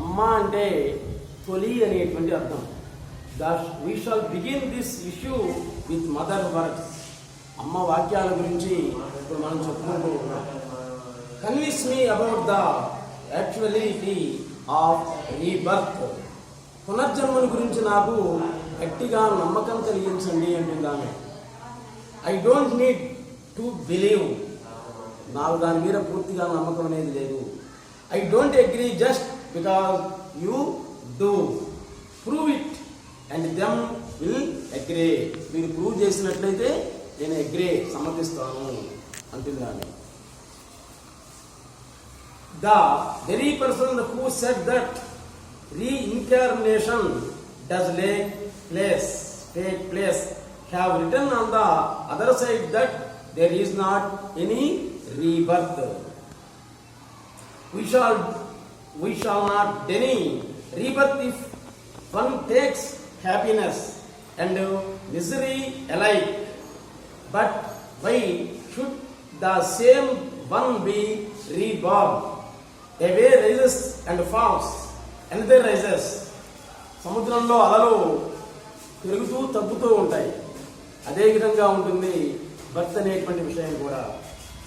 అమ్మ అంటే తొలి అనేటువంటి అర్థం. We shall begin this issue with mother words. అమ్మ వాక్యాల గురించి ఇప్పుడు మనం చెప్పుకుంటూ ఉన్నాం. Convince me about the actuality of rebirth. పునర్జన్మల గురించి నాకు గట్టిగా నమ్మకం కలిగించండి అంటుంది ఆమె. I don't need to believe. నాకు దాని మీద పూర్తిగా నమ్మకం అనేది లేదు. I don't agree just because you do. Prove it and them will agree. మీరు ప్రూవ్ చేసినట్లయితే నేను అగ్రీ, సమ్మతిస్తాను అంటుంది ఆమె. The very person who said that reincarnation does take place have written on the other side that there is not any rebirth. We shall not deny rebirth if one takes happiness and misery alike. But why should the same one be reborn? A wave rises and falls, another rises. సముద్రంలో అలలు పెరుగుతూ తగ్గుతూ ఉంటాయి. అదే విధంగా ఉంటుంది birth అనేటువంటి విషయం కూడా.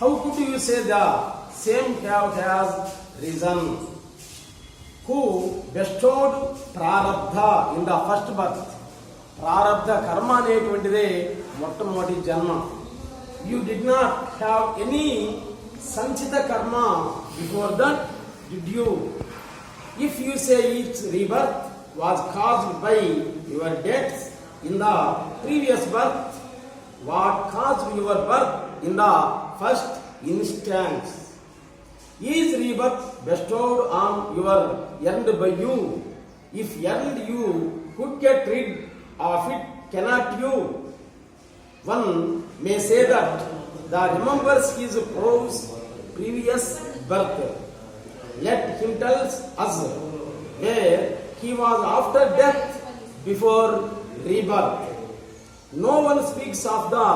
How could you say the same has reason who bestowed prarabdha in the first birth. ప్రారబ్ధ కర్మ అనేటువంటిదే మొట్టమొదటి జన్మ. You did not have any sanchita karma before that, did you? If you say each rebirth was caused by your deaths in the previous birth, what caused your birth in the first instance? Is rebirth bestowed on your earned by you? If earned you could get rid of it, cannot you? One may say that the remembers his previous birth. Let him tell us where he was after death, before rebirth. No one speaks of the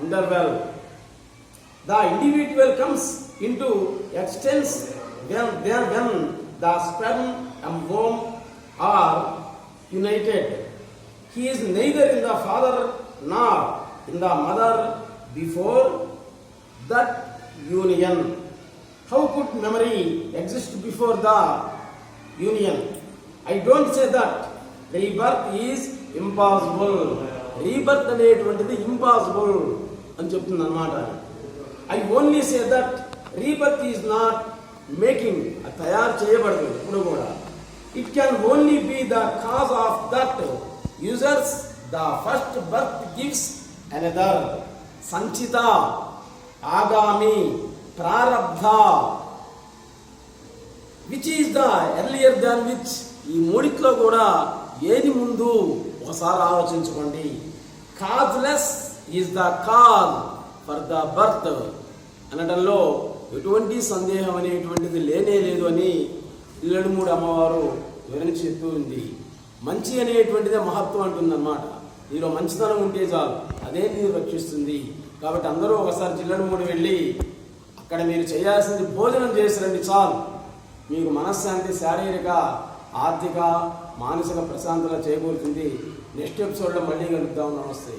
interval. The individual comes into existence when the sperm and womb are united. He is neither in the father nor in the mother before that union. How could memory exist before the union? I don't say that rebirth is impossible. Rebirth అనేటువంటిది impossible అని చెప్తుంది అన్నమాట. I only say that rebirth is not making, తయారు చేయబడదు ఇప్పుడు కూడా. It can only be the cause of that users the first birth gives another. Sanchita, agami, prarabdha, which is the earlier than which. ఈ మూడిట్లో కూడా ఏది ముందు ఒకసారి ఆలోచించుకోండి. Causeless is the cause for the birth అనడంలో ఎటువంటి సందేహం అనేటువంటిది లేనే లేదు అని ఇల్లడిమూడి అమ్మవారు వివరించి చెప్తూ ఉంది. మంచి అనేటువంటిదే మహత్వం అంటుందన్నమాట. నీలో మంచితనం ఉంటే చాలు, అదే మీరు రక్షిస్తుంది. కాబట్టి అందరూ ఒకసారి జిల్లడిమూడి వెళ్ళి అక్కడ మీరు చేయాల్సింది భోజనం చేసి రండి చాలు. మీకు మనశ్శాంతి, శారీరక, ఆర్థిక, మానసిక ప్రశాంతత చేకూరుతుంది. నెక్స్ట్ ఎపిసోడ్లో మళ్ళీ కలుద్దాం. నమస్తే.